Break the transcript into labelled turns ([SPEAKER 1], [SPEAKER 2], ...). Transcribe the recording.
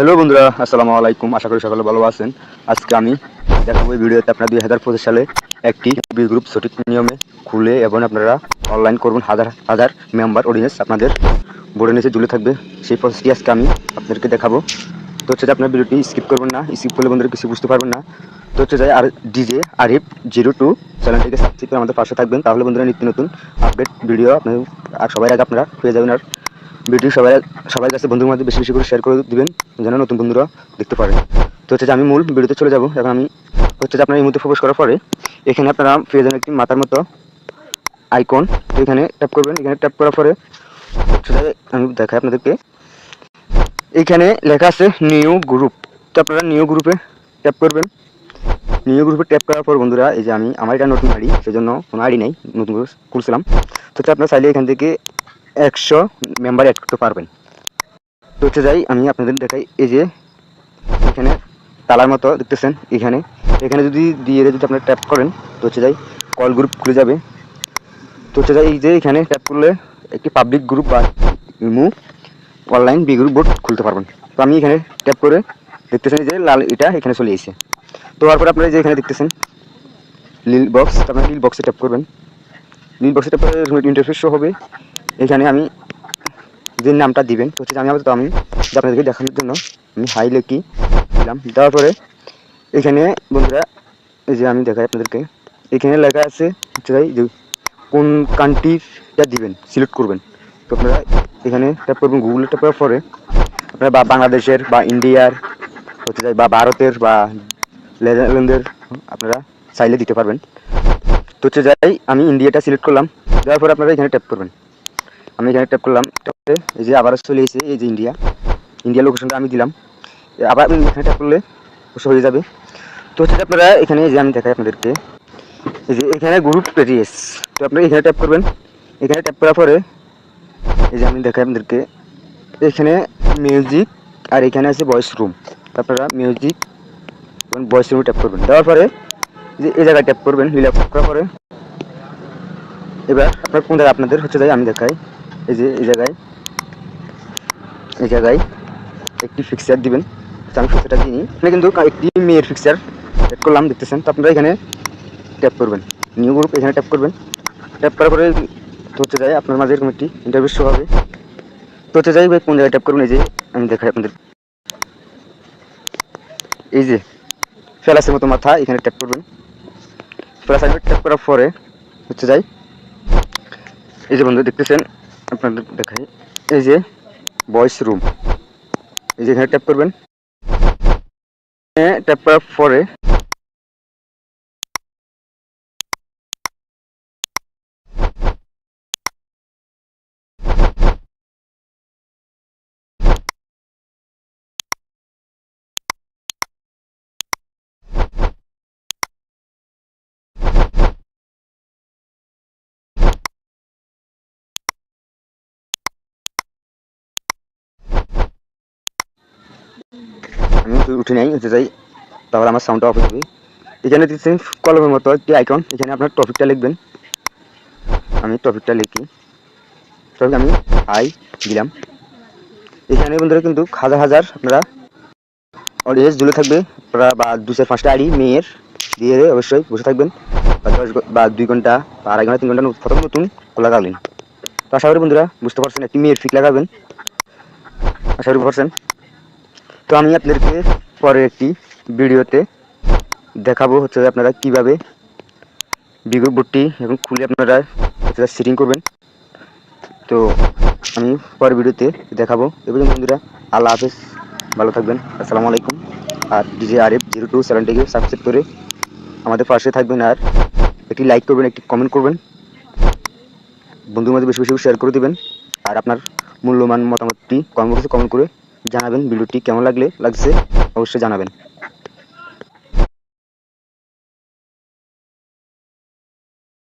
[SPEAKER 1] Hello বন্ধুরা, আসসালামু আলাইকুম। আশা করি সকলে ভালো আছেন। আজকে আমি দেখাবো এই ভিডিওতে আপনারা 2025 সালে একটি বি গ্রুপ সঠিক নিয়মে খুলে এবং আপনারা অনলাইন করবেন। হাজার হাজার মেম্বার অডিয়েন্স আপনাদের বোর্ডের নিচে ঝুলে থাকবে, সেই প্রসেসটি আজকে আমি আপনাদেরকে দেখাবো। তো হচ্ছে যে আপনার ভিডিওটি স্কিপ করবেন না, স্কিপ করলে বন্ধুরা কিছু বুঝতে পারবেন না। তো হচ্ছে যে আর ডিজে আরিফ 02 চ্যানেলটিকে সাবস্ক্রাইব করে আমাদের পাশে থাকবেন, তাহলে বন্ধুরা নিত্য নতুন আপডেট ভিডিও আপনার আর সবাই আগে আপনারা পেয়ে যাবেন। আর ভিডিও সবাই কাছে বন্ধুর মধ্যে বেশি বেশি করে শেয়ার করে দিবেন যেন নতুন বন্ধুরা দেখতে পারে। তো হচ্ছে যে আমি মূল ভিডিওতে চলে যাব। এখন আমি হচ্ছে যে আপনার এই মুহূর্তে প্রবেশ করার পরে এখানে আপনারা পেয়ে যাবেন একটি মাথার মতো আইকন। তো এখানে ট্যাপ করবেন। এখানে ট্যাপ করার পরে হচ্ছে যে আমি দেখাই আপনাদেরকে, এইখানে লেখা আছে নিউ গ্রুপ। তো আপনারা নিউ গ্রুপে ট্যাপ করবেন। নিউ গ্রুপে ট্যাপ করার পর বন্ধুরা এই যে আমার এটা নতুন আইডি, সেজন্য কোনো আইডি নেই, নতুন করে খুলছিলাম। তো হচ্ছে আপনারা চাইলে এখান থেকে 100 মেম্বার অ্যাড করতে পারবেন। তো হচ্ছে যাই আমি আপনাদের দেখাই, এই যে এখানে তালার মতো দেখতেছেন, এখানে যদি দিয়ে যদি আপনারা ট্যাপ করেন তো হচ্ছে যাই কল গ্রুপ খুলে যাবে। তো হচ্ছে যাই এই যে এখানে ট্যাপ করলে একটি পাবলিক গ্রুপ বা Imo online B group board খুলতে পারবেন। তো আমি এখানে ট্যাপ করে দেখতেছেন যে লাল এটা এখানে চলে এসেছে। তো তারপরে আপনারা যে এখানে দেখতেছেন লিল বক্স, আপনারা লিল বক্সে ট্যাপ করবেন। লিল বক্সে ট্যাপ করে ইন্টারফেস শো হবে। এখানে আমি যে নামটা দিবেন হচ্ছে আমি আপনাদেরকে দেখানোর জন্য আমি হাই লেখি দিলাম। দেওয়ার পরে এখানে বন্ধুরা এই যে আমি দেখাই আপনাদেরকে, এখানে লেখা আছে হচ্ছে যে কোন কান্ট্রিটা দিবেন সিলেক্ট করবেন। তো আপনারা এখানে ট্যাপ করবেন। গুগলে ট্যাপ করার পরে আপনারা বা বাংলাদেশের বা ইন্ডিয়ার হচ্ছে যায় বা ভারতের বা নেদারল্যান্ডের আপনারা চাইলে দিতে পারবেন। তো হচ্ছে যাই আমি ইন্ডিয়াটা সিলেক্ট করলাম। দেওয়ার পরে আপনারা এখানে ট্যাপ করবেন। আমি এখানে ট্যাপ করলাম, এই যে আবার চলে এসেছে এই যে ইন্ডিয়া লোকেশনটা আমি দিলাম। আবার এখানে ট্যাপ করলে হয়ে যাবে। তো হচ্ছে আপনারা এখানে যে আমি দেখাই আপনাদেরকে, এই যে এখানে গ্রুপ পেরিয়েস। তো আপনারা এখানে ট্যাপ করবেন। এখানে ট্যাপ করার পরে এই যে আমি দেখাই আপনাদেরকে, এখানে মিউজিক আর এখানে আছে ভয়েস রুম। আপনারা মিউজিক এবং ভয়েস রুমে ট্যাপ করবেন। দেওয়ার পরে যে এই জায়গায় ট্যাপ করবেন। রিল্যাক্স করার পরে এবার আপনার কোন জায়গায় আপনাদের হচ্ছে যাই আমি দেখাই, এই যে এই জায়গায় একটি ফিক্সার দিবেন। আমি ফিক্সারটা দিই, এখানে কিন্তু একটি মেয়ের ফিক্সার এড করলাম দেখতেছেন। তো আপনারা এখানে ট্যাপ করবেন, নিউ গ্রুপ এখানে ট্যাপ করবেন। ট্যাপ করার পরে তো হচ্ছে যাই আপনার মাঝে এরকম একটি ইন্টারভিউ শো হবে। তো হচ্ছে যাই কোন জায়গায় ট্যাপ করবেন, এই যে আমি দেখাই আপনাদের, এই যে ফেলাসের মতো মাথা এখানে ট্যাপ করবেন। ফেলাস ট্যাপ করার পরে হচ্ছে যাই এই যে বন্ধু দেখতেছেন আপনাদের দেখাই, এই যে ভয়েস রুম, এই যে এখানে ট্যাপ করবেন। ট্যাপ করার পরে আমি উঠে নাই হচ্ছে যাই, তাহলে আমার সাউন্ডটা অফ হয়ে যাবে। এখানে দিচ্ছেন কলমের মতো একটি আইকন, এখানে আপনার টপিকটা লিখবেন। আমি টপিকটা লিখি, টপিক আমি হাই দিলাম। এখানে বন্ধুরা কিন্তু হাজার হাজার আপনারা অডিয়েন্স ঝুলে থাকবে। আপনারা বা 2-4-5টা আইডি মেয়ের দিয়ে অবশ্যই বসে থাকবেন, বা 10 বা 2 ঘন্টা বা 2.5 ঘন্টা 3 ঘন্টা প্রথম নতুন খোলা গালেন। তো আশা করি বন্ধুরা বুঝতে পারছেন, একটি মেয়ের ফিক লাগাবেন, আশা করি পারছেন। তো আমি আপনাদেরকে পরে একটি ভিডিওতে দেখাবো হচ্ছে আপনারা কীভাবে বিগ্রুপ বোর্ডটি এবং খুলে আপনারা হচ্ছে সেটিং করবেন। তো আমি পরের ভিডিওতে দেখাবো। এবং বন্ধুরা আল্লাহ হাফেজ, ভালো থাকবেন, আসসালামু আলাইকুম। আর ডিজে আরিফ 02 চ্যানেলটিকে সাবস্ক্রাইব করে আমাদের পাশে থাকবেন। আর একটি লাইক করবেন, একটি কমেন্ট করবেন, বন্ধুর মধ্যে বেশি বেশি শেয়ার করে দেবেন। আর আপনার মূল্যবান মতামতটি কমেন্ট বক্সে কমেন্ট করে জানাবেন। ভিডিওটি কেমন লাগছে অবশ্যই জানাবেন।